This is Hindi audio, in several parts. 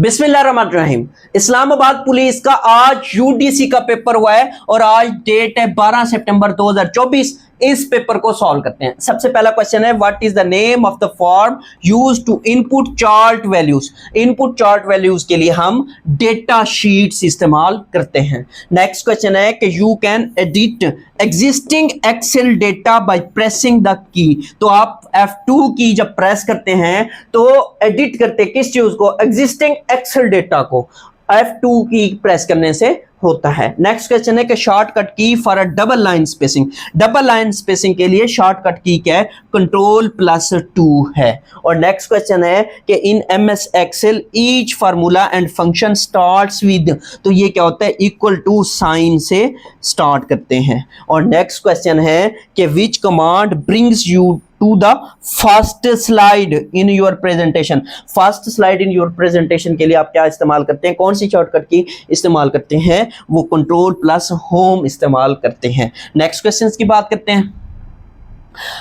बिस्मिल्लाहिर्रहमानिर्रहीम। इस्लामाबाद पुलिस का आज यूडीसी का पेपर हुआ है और आज डेट है 12 सितंबर 2024। इस पेपर को सॉल्व करते हैं। सबसे पहला क्वेश्चन है what is the name of the form used to input chart values. Input chart values के लिए हम डेटा शीट्स इस्तेमाल करते हैं। नेक्स्ट क्वेश्चन है कि you can edit existing Excel data by pressing the key. तो आप F2 की जब प्रेस करते हैं तो एडिट करते किस चीज को, एग्जिस्टिंग एक्सेल डेटा को F2 की प्रेस करने से होता है। नेक्स्ट क्वेश्चन है कि शॉर्टकट की for a double line spacing. Double line spacing के लिए शॉर्टकट की क्या है, Ctrl+2 है। और नेक्स्ट क्वेश्चन है कि in MS Excel each formula and function starts with, तो ये क्या होता है, इक्वल टू साइन से स्टार्ट करते हैं। और नेक्स्ट क्वेश्चन है कि which command brings you to the first slide in your presentation. First slide in your presentation के लिए आप क्या इस्तेमाल करते हैं, कौन सी शॉर्टकट की इस्तेमाल करते हैं, वो Ctrl+Home इस्तेमाल करते हैं। नेक्स्ट क्वेश्चन की बात करते हैं।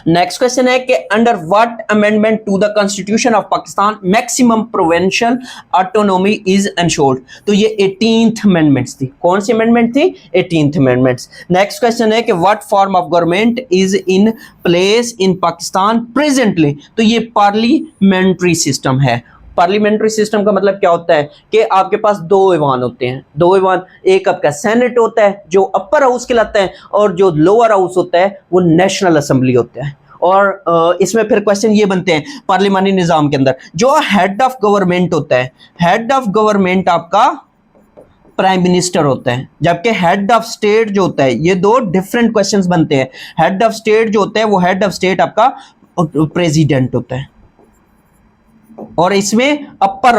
नेक्स्ट क्वेश्चन है कि under what amendment to the constitution of Pakistan maximum provincial autonomy is ensured. तो ये 18th अमेंडमेंट्स थी। कौन सी अमेंडमेंट थी, 18th अमेंडमेंट्स। नेक्स्ट क्वेश्चन है कि what form of government is in place in Pakistan presently. तो ये पार्लियामेंट्री सिस्टम है। पार्लियामेंट्री सिस्टम का मतलब क्या होता है कि आपके पास दो ऐवान होते हैं। दो ऐवान, एक आपका सेनेट होता है जो अपर हाउस कहलाता है और जो लोअर हाउस होता है वो नेशनल असेंबली होता है। और इसमें फिर क्वेश्चन ये बनते हैं पार्लियामानी निज़ाम के अंदर जो हेड ऑफ गवर्नमेंट होता है, हेड ऑफ गवर्नमेंट आपका प्राइम मिनिस्टर होता है, जबकि हेड ऑफ स्टेट जो होता है, ये दो डिफरेंट क्वेश्चंस बनते हैं। हेड ऑफ स्टेट जो होता है वो हेड ऑफ स्टेट आपका प्रेसिडेंट होता है। और इसमें अपर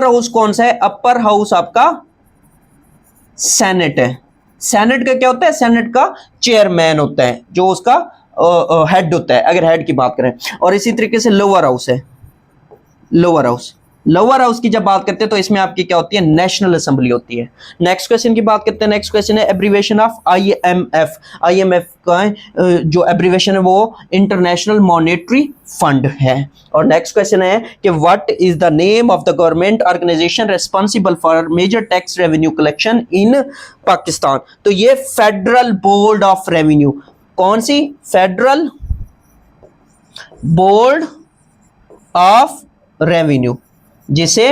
हाउस कौन सा है, अपर हाउस आपका सेनेट है। सेनेट का क्या होता है, सेनेट का चेयरमैन होता है जो उसका हेड होता है, अगर हेड की बात करें। और इसी तरीके से लोअर हाउस है, लोअर हाउस की जब बात करते हैं तो इसमें आपकी क्या होती है, नेशनल असेंबली होती है। नेक्स्ट क्वेश्चन की बात करते हैं। नेक्स्ट क्वेश्चन है एब्रीविएशन ऑफ IMF। IMF का जो एब्रीविएशन है वो इंटरनेशनल मॉनेटरी फंड है। और नेक्स्ट क्वेश्चन है कि what is the name of the government organisation responsible for major tax revenue collection in Pakistan. तो ये फेडरल बोर्ड ऑफ रेवेन्यू। कौन सी, फेडरल बोर्ड ऑफ रेवेन्यू, जिसे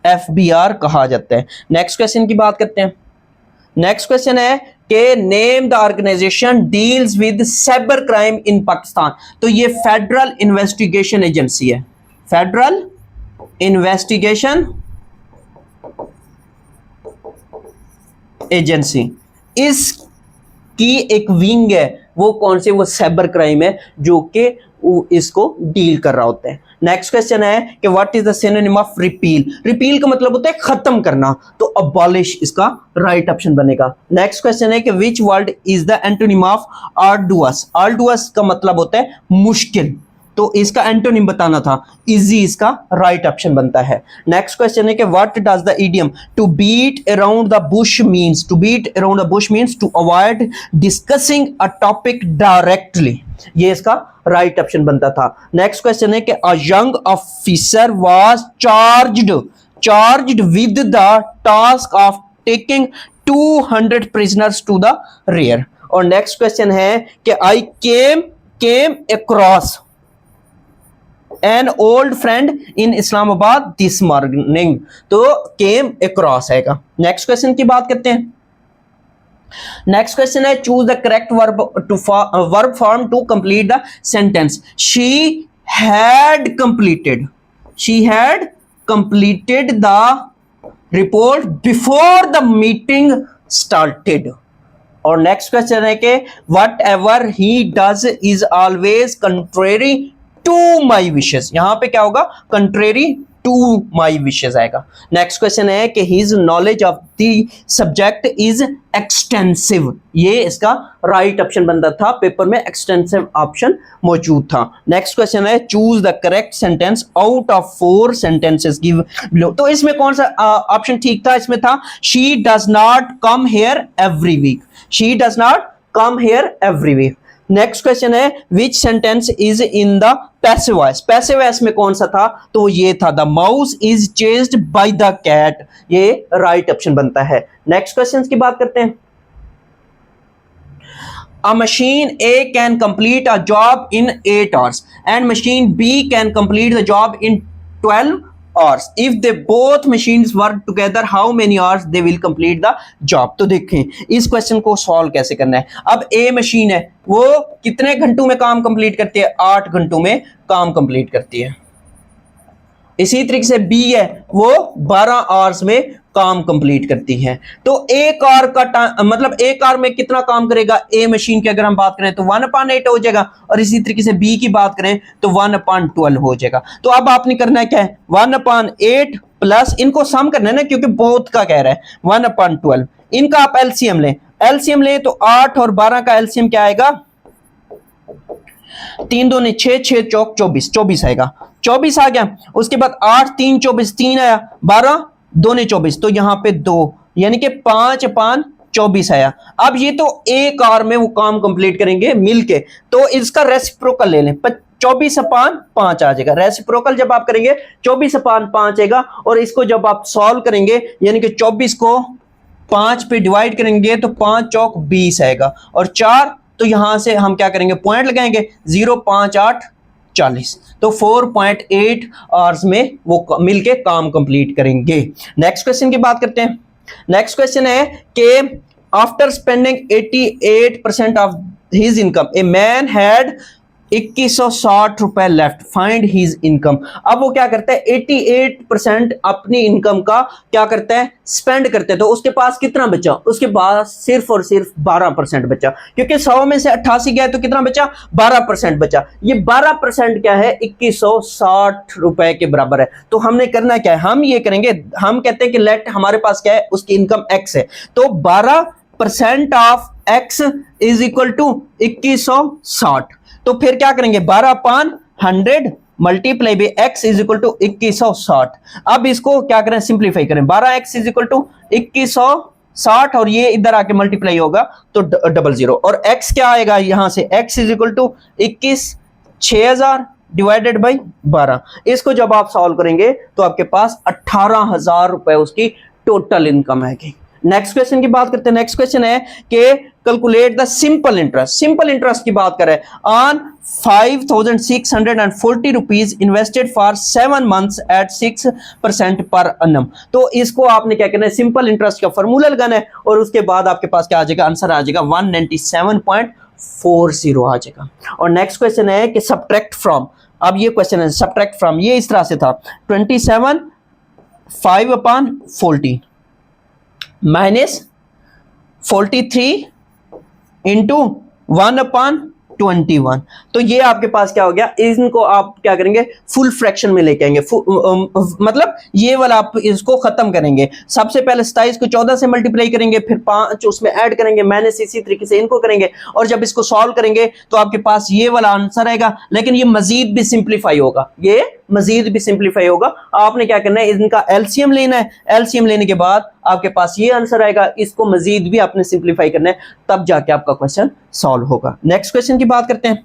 FBR कहा जाता है। नेक्स्ट क्वेश्चन की बात करते हैं। नेक्स्ट क्वेश्चन है कि name the organisation deals with cyber crime in Pakistan. तो ये फेडरल इन्वेस्टिगेशन एजेंसी है, फेडरल इन्वेस्टिगेशन एजेंसी। इसकी एक विंग है, वो कौन से, वो साइबर क्राइम है जो कि इसको डील कर रहा होता है। नेक्स्ट क्वेश्चन है कि what is the synonym of repeal. Repeal का मतलब होता है खत्म करना, तो अबॉलिश इसका राइट ऑप्शन बनेगा। नेक्स्ट क्वेश्चन है कि which word is the antonym of arduous. Arduous का मतलब होता है मुश्किल, तो इसका एंटोनिम बताना था, इजी इसका राइट ऑप्शन बनता है। नेक्स्ट क्वेश्चन है कि what does the idiom to beat around the bush means. To beat around the bush means to avoid discussing a topic directly. ये इसका राइट ऑप्शन बनता था। नेक्स्ट क्वेश्चन है कि a young officer was charged with the task of taking 200 prisoners to the rear। और नेक्स्ट क्वेश्चन है कि I came across an old friend in Islamabad this morning. तो केम अक्रॉस आएगा। नेक्स्ट क्वेश्चन की बात करते हैं। नेक्स्ट क्वेश्चन है choose the correct verb form to complete the sentence. She had completed the report before the meeting started. और नेक्स्ट क्वेश्चन है कि what ever he does is always contrary to my wishes. यहां पे क्या होगा, कंट्रेरी टू माई विशेस आएगा। नेक्स्ट क्वेश्चन है कि his knowledge of the subject is extensive. ये इसका राइट ऑप्शन बनता था, पेपर में एक्सटेंसिव ऑप्शन मौजूद था। नेक्स्ट क्वेश्चन है choose the correct sentence out of 4 sentences give below. तो इसमें कौन सा ऑप्शन ठीक था, इसमें था she does not come here every week. She does not come here every week. Next question है which sentence is in the passive voice. Passive voice में कौन सा था, तो ये था the mouse is chased by the cat, ये राइट ऑप्शन बनता है। नेक्स्ट क्वेश्चन की बात करते हैं। A machine A can complete a job in 8 hours and machine B can complete the job in 12 hours. If they both machines work together, how many hours they will complete the job? तो देखें इस क्वेश्चन को सॉल्व कैसे करना है। अब A मशीन है, वो कितने घंटों में काम कंप्लीट करती है, 8 घंटों में काम कंप्लीट करती है। इसी तरीके से B है, वो 12 आवर्स में काम कंप्लीट करती है। तो एक आवर का मतलब एक आवर में कितना काम करेगा ए मशीन की अगर हम बात करें तो 1/8 हो जाएगा, और इसी तरीके से बी की बात करें तो 1/12 हो जाएगा। तो अब आपने करना है क्या है, 1/8 प्लस इनको सम करना है ना, क्योंकि बोथ का कह रहा है 1/12। इनका आप एलसीएम लें, एलसीएम लें तो 8 और 12 का एलसीएम क्या आएगा, 3 दूनी 6, 6 चौक 24, 24 आएगा, 24 आ गया। उसके बाद 8 3 24, 3 आया, 12 2 ने 24, तो यहां पे 2 यानी कि 5/24 आया। अब ये तो एक आवर में वो काम कंप्लीट करेंगे मिलके, तो इसका रेसिप्रोकल ले लें, 24/5 आ जाएगा। रेसिप्रोकल जब आप करेंगे 24/5 आएगा, और इसको जब आप सॉल्व करेंगे यानी कि 24 को 5 पे डिवाइड करेंगे तो 5 चौक 20 आएगा, और 4 तो यहां से हम क्या करेंगे, पॉइंट लगाएंगे, 0 5 8 40, तो 4.8 आवर्स में वो मिलके काम कंप्लीट करेंगे। नेक्स्ट क्वेश्चन की बात करते हैं। नेक्स्ट क्वेश्चन है कि after spending 88% of his income a man had 2160 रुपए लेफ्ट, फाइंड हिज इनकम। अब वो क्या करता है, 88% अपनी इनकम का क्या करता है, स्पेंड करते हैं, तो उसके पास कितना बचा, उसके पास सिर्फ और सिर्फ 12% बचा, क्योंकि 100 में से 88 गया तो कितना बचा, 12% बचा। ये 12% क्या है, 2160 रुपए के बराबर है। तो हमने करना क्या है, हम ये करेंगे, हम कहते हैं कि लेट हमारे पास क्या है, उसकी इनकम x है, तो 12% of x is equal to 2160। तो फिर क्या करेंगे, 12/100 multiply by x is equal to 2160। अब इसको क्या करें, सिंप्लीफाई करें, 12x इज इक्वल टू 2160, और ये इधर आके मल्टीप्लाई होगा तो 00, और x क्या आएगा यहां से, x is equal to 21,6000 divided by 12। इसको जब आप सॉल्व करेंगे तो आपके पास 18,000 रुपए उसकी टोटल इनकम आएगी। नेक्स्ट क्वेश्चन की बात करते हैं। नेक्स्ट क्वेश्चन है कि calculate the simple interest. Simple interest की बात करें, on 5,640 rupees invested for 7 months at 6% per annum। तो इसको आपने क्या करना है, सिंपल इंटरेस्ट का फॉर्मूला लगाना है, और उसके बाद आपके पास क्या आ जाएगा, आंसर आ जाएगा 197.40 आ जाएगा। और नेक्स्ट क्वेश्चन है कि सब्ट्रैक्ट फ्रॉम। अब ये क्वेश्चन है सब्ट्रैक्ट फ्रॉम, ये इस तरह से था, 27 5/14 माइनस 43 इंटू 1/21। तो ये आपके पास क्या हो गया, इनको आप क्या करेंगे, फुल फ्रैक्शन में लेके आएंगे, मतलब ये वाला आप इसको खत्म करेंगे। सबसे पहले 27 को 14 से मल्टीप्लाई करेंगे, फिर 5 उसमें ऐड करेंगे, माइनस इसी तरीके से इनको करेंगे, और जब इसको सॉल्व करेंगे तो आपके पास ये वाला आंसर आएगा। लेकिन ये मजीद भी सिंप्लीफाई होगा, ये मजीद भी सिंप्लीफाई होगा। आपने क्या करना है, इनका एलसीएम लेना है, एलसीएम लेने के बाद आपके पास ये आंसर आएगा, इसको मजीद भी आपने सिंप्लीफाई करना है, तब जाके आपका क्वेश्चन सॉल्व होगा। नेक्स्ट क्वेश्चन की बात करते हैं।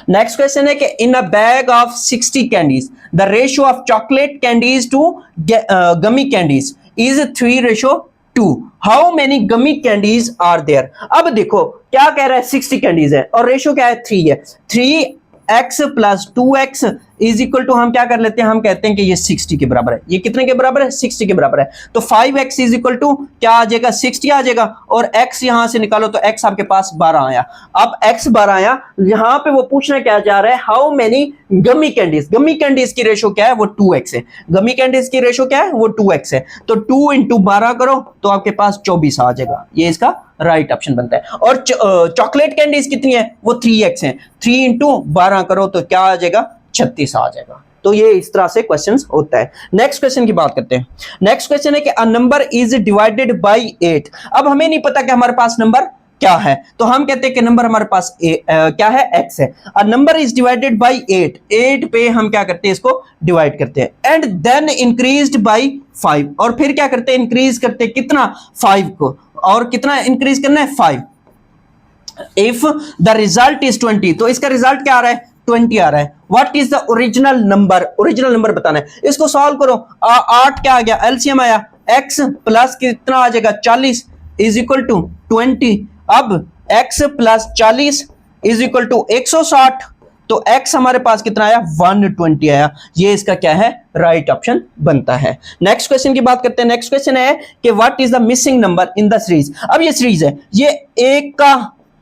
नेक्स्ट क्वेश्चन है कि in a bag of 60 candies the ratio of chocolate candies to gummy candies is 3:2। How many gummy candies are there. अब देखो क्या कह रहा है, 60 कैंडीज है और रेशियो क्या है, 3 है। 3x + 2x is equal to, हम क्या कर लेते हैं, हम कहते हैं कि ये 60 के बराबर है। ये कितने के बराबर है, 60 के बराबर है। तो 5x इज इक्वल टू क्या आ जाएगा, 60 आ जाएगा, और x यहां से निकालो तो x आपके पास 12 आया। अब x 12 आया, यहां पे वो पूछना क्या जा रहा है, how many gummy candies. Gummy candies की रेशो क्या है, वो 2x है। गमी कैंडीज की रेशो क्या है, वो 2x है। तो 2 × 12 करो तो आपके पास 24 आ जाएगा, ये इसका राइट ऑप्शन बनता है। और चॉकलेट कैंडीज कितनी है, वो 3x है। 3 × 12 करो तो क्या आ जाएगा, 36 आ जाएगा। तो ये इस तरह से क्वेश्चंस होता है। नेक्स्ट क्वेश्चन की बात करते हैं। नेक्स्ट क्वेश्चन है कि a number is divided by 8। अब हमें नहीं पता कि हमारे पास नंबर क्या है, तो हम कहते हैं कि नंबर हमारे पास क्या है, x है। A number is divided by 8। 8 पे हम क्या करते हैं, इसको डिवाइड करते हैं, एंड देन इंक्रीज्ड बाय 5। और फिर क्या करते हैं, इंक्रीज करते हैं कितना, 5 को, और कितना इंक्रीज करना है, 5। इफ द रिजल्ट इज 20, तो इसका रिजल्ट क्या आ रहा है, 20 आ रहा है। What is the original number, original number बताना है। इसको सॉल्व करो, 8 क्या आ गया, एलसीएम आया, x प्लस कितना आ जाएगा 40 इज इक्वल टू 20। अब x plus 40 is equal to 160, तो x हमारे पास कितना आया, 120 आया। ये इसका क्या है, राइट ऑप्शन बनता है। नेक्स्ट क्वेश्चन की बात करते हैं। नेक्स्ट क्वेश्चन है कि what is the missing number in the series. अब ये सीरीज है, ये 1 का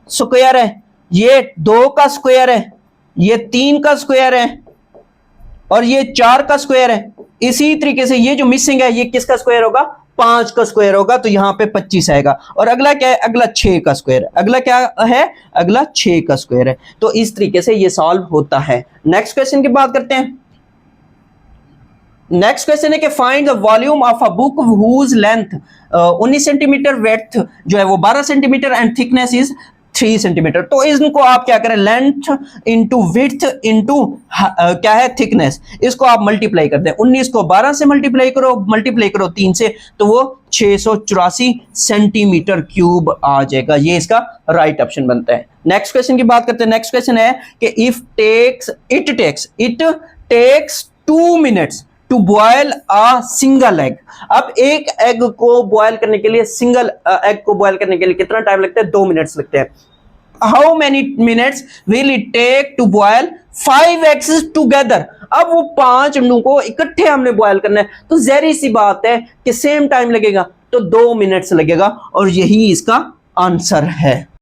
स्क्वायर है, ये 2 का स्क्वायर है, ये 3 का स्क्वायर है और ये 4 का स्क्वायर है। इसी तरीके से ये जो मिसिंग है ये किसका स्क्वायर होगा, 5 का स्क्वायर होगा, तो यहां पे 25 आएगा। और अगला क्या है, अगला 6 का स्क्वायर, अगला क्या है, अगला 6 का स्क्वायर है। तो इस तरीके से ये सॉल्व होता है। नेक्स्ट क्वेश्चन की बात करते हैं। नेक्स्ट क्वेश्चन है कि find the volume of a book whose length 19 centimetre, width जो है वो 12 centimetre and thickness is 3 centimetre. तो इनको आप क्या करें, लेंथ इंटू विड्थ इंटू क्या है, थिकनेस, इसको आप मल्टीप्लाई कर दें। 19 को 12 से मल्टीप्लाई करो 3 से, तो वो 684 सेंटीमीटर क्यूब आ जाएगा। ये इसका राइट ऑप्शन बनता है। नेक्स्ट क्वेश्चन की बात करते हैं। नेक्स्ट क्वेश्चन है कि it takes 2 minutes to boil a single egg. अब एक एग को बॉयल करने के लिए, सिंगल एग को बॉयल करने के लिए कितना टाइम लगता है, 2 मिनट्स लगते हैं। How many minutes will it take to boil 5 eggs together. अब वो 5 अंडों को इकट्ठे हमने बॉयल करना है, तो जहरी सी बात है कि सेम टाइम लगेगा, तो 2 मिनट्स लगेगा और यही इसका आंसर है।